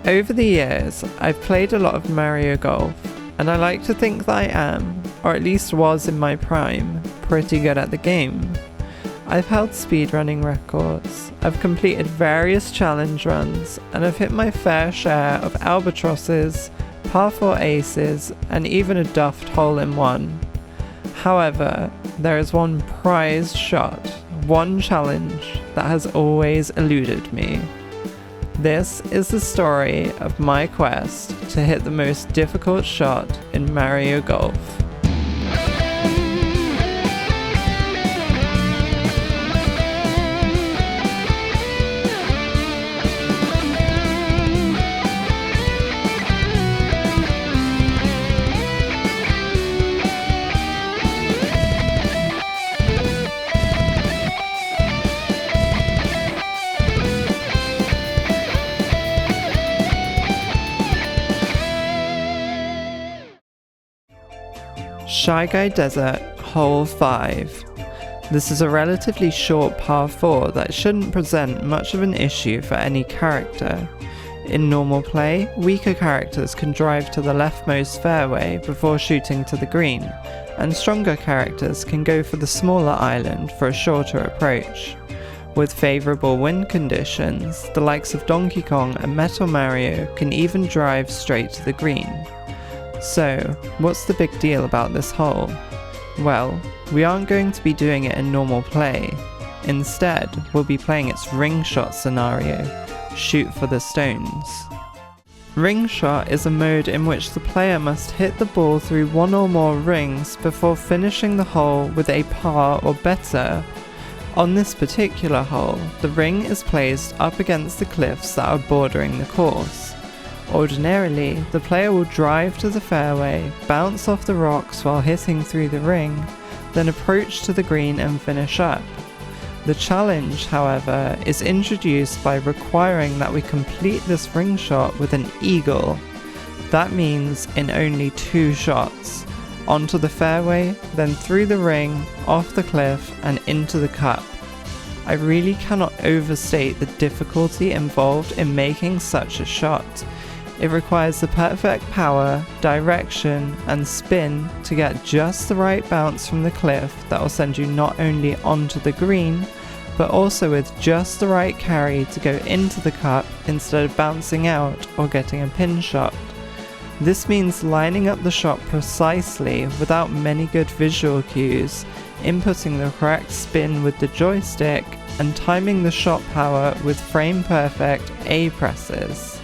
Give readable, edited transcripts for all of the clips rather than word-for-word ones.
Over the years, I've played a lot of Mario Golf, and I like to think that I am, or at least was in my prime, pretty good at the game. I've held speedrunning records, I've completed various challenge runs, and I've hit my fair share of albatrosses, par 4 aces, and even a duffed hole-in-one. However, there is one prized shot, one challenge that has always eluded me. This is the story of my quest to hit the most difficult shot in Mario Golf. Shy Guy Desert, Hole 5. This is a relatively short par 4 that shouldn't present much of an issue for any character. In normal play, weaker characters can drive to the leftmost fairway before shooting to the green, and stronger characters can go for the smaller island for a shorter approach. With favourable wind conditions, the likes of Donkey Kong and Metal Mario can even drive straight to the green. So, what's the big deal about this hole? Well, we aren't going to be doing it in normal play. Instead, we'll be playing its ring shot scenario, shoot for the stones. Ring shot is a mode in which the player must hit the ball through one or more rings before finishing the hole with a par or better. On this particular hole, the ring is placed up against the cliffs that are bordering the course. Ordinarily, the player will drive to the fairway, bounce off the rocks while hitting through the ring, then approach to the green and finish up. The challenge, however, is introduced by requiring that we complete this ring shot with an eagle. That means in only 2 shots, onto the fairway, then through the ring, off the cliff, and into the cup. I really cannot overstate the difficulty involved in making such a shot. It requires the perfect power, direction, and spin to get just the right bounce from the cliff that will send you not only onto the green, but also with just the right carry to go into the cup instead of bouncing out or getting a pin shot. This means lining up the shot precisely without many good visual cues, inputting the correct spin with the joystick, and timing the shot power with frame-perfect A presses.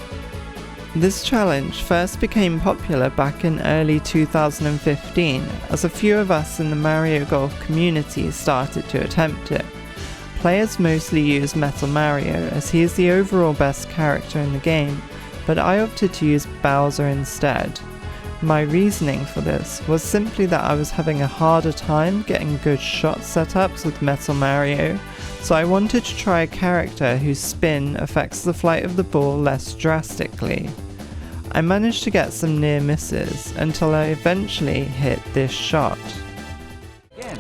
This challenge first became popular back in early 2015 as a few of us in the Mario Golf community started to attempt it. Players mostly use Metal Mario as he is the overall best character in the game, but I opted to use Bowser instead. My reasoning for this was simply that I was having a harder time getting good shot setups with Metal Mario, so I wanted to try a character whose spin affects the flight of the ball less drastically. I managed to get some near misses until I eventually hit this shot. Again.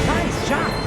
Nice shot!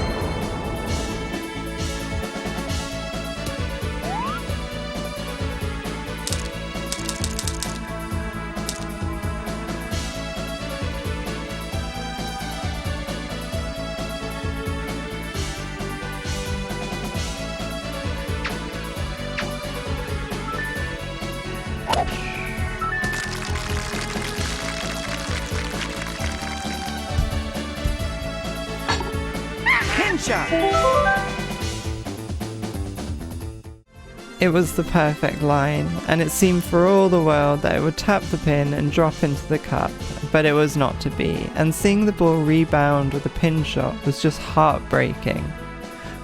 It was the perfect line, and it seemed for all the world that it would tap the pin and drop into the cup, but it was not to be, and seeing the ball rebound with a pin shot was just heartbreaking.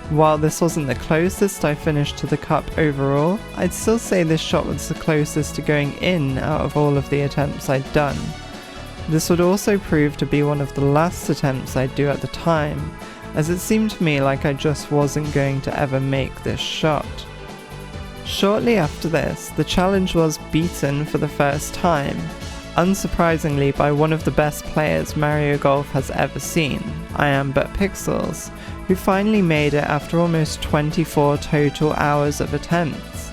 While this wasn't the closest I finished to the cup overall, I'd still say this shot was the closest to going in out of all of the attempts I'd done. This would also prove to be one of the last attempts I'd do at the time, as it seemed to me like I just wasn't going to ever make this shot. Shortly after this, the challenge was beaten for the first time. unsurprisingly by one of the best players Mario Golf has ever seen, IamButPixels, who finally made it after almost 24 total hours of attempts.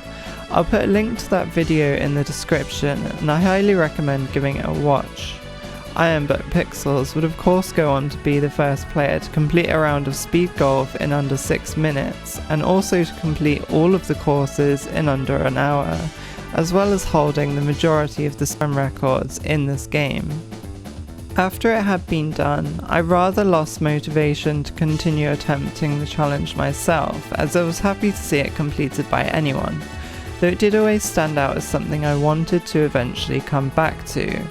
I'll put a link to that video in the description, and I highly recommend giving it a watch. IamButPixels would of course go on to be the first player to complete a round of speed golf in under 6 minutes, and also to complete all of the courses in under an hour, as well as holding the majority of the run records in this game. After it had been done, I rather lost motivation to continue attempting the challenge myself, as I was happy to see it completed by anyone, though it did always stand out as something I wanted to eventually come back to.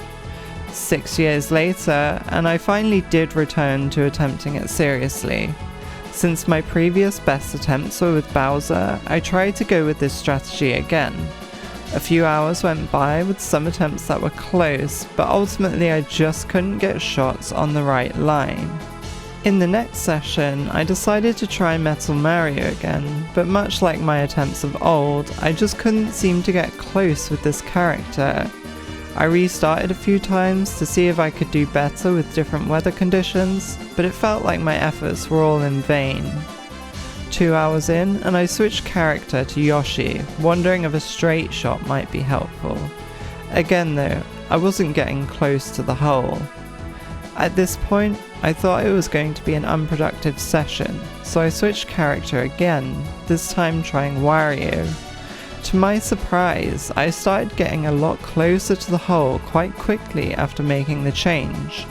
6 years later, and I finally did return to attempting it seriously. Since my previous best attempts were with Bowser, I tried to go with this strategy again. A few hours went by with some attempts that were close, but ultimately I just couldn't get shots on the right line. In the next session, I decided to try Metal Mario again, but much like my attempts of old, I just couldn't seem to get close with this character. I restarted a few times to see if I could do better with different weather conditions, but it felt like my efforts were all in vain. 2 hours in, and I switched character to Yoshi, wondering if a straight shot might be helpful. Again though, I wasn't getting close to the hole. At this point, I thought it was going to be an unproductive session, so I switched character again, this time trying Wario. To my surprise, I started getting a lot closer to the hole quite quickly after making the change.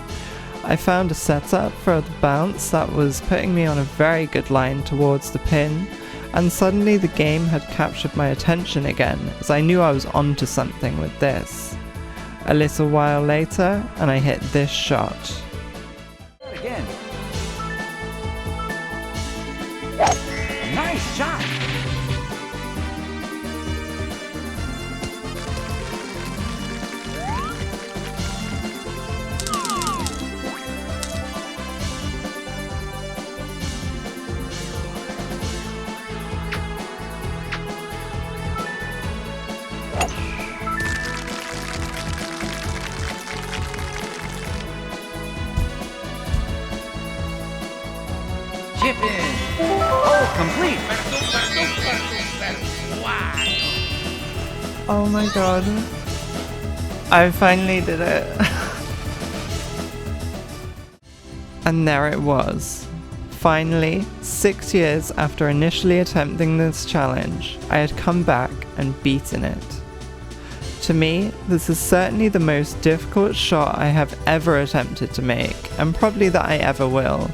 I found a setup for the bounce that was putting me on a very good line towards the pin, and suddenly the game had captured my attention again, as I knew I was onto something with this. A little while later, and I hit this shot. Again. Nice shot. Chip in. Oh, complete. Oh my god. I finally did it. And there it was. Finally, 6 years after initially attempting this challenge, I had come back and beaten it. To me, this is certainly the most difficult shot I have ever attempted to make, and probably that I ever will.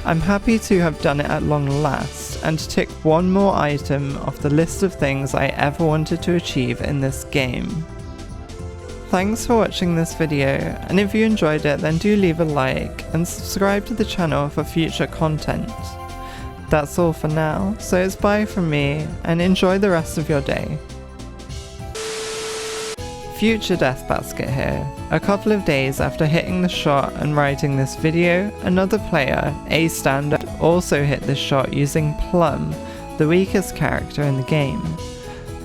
I'm happy to have done it at long last, and to tick one more item off the list of things I ever wanted to achieve in this game. Thanks for watching this video, and if you enjoyed it then do leave a like and subscribe to the channel for future content. That's all for now, so it's bye from me, and enjoy the rest of your day. Future Death Basket here. A couple of days after hitting the shot and writing this video, another player, A Standard, also hit this shot using Plum, the weakest character in the game.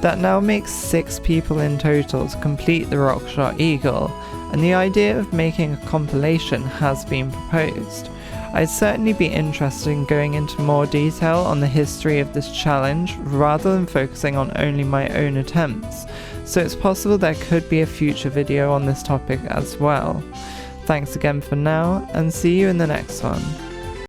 That now makes 6 people in total to complete the Rockshot Eagle, and the idea of making a compilation has been proposed. I'd certainly be interested in going into more detail on the history of this challenge rather than focusing on only my own attempts, so it's possible there could be a future video on this topic as well. Thanks again for now, and see you in the next one.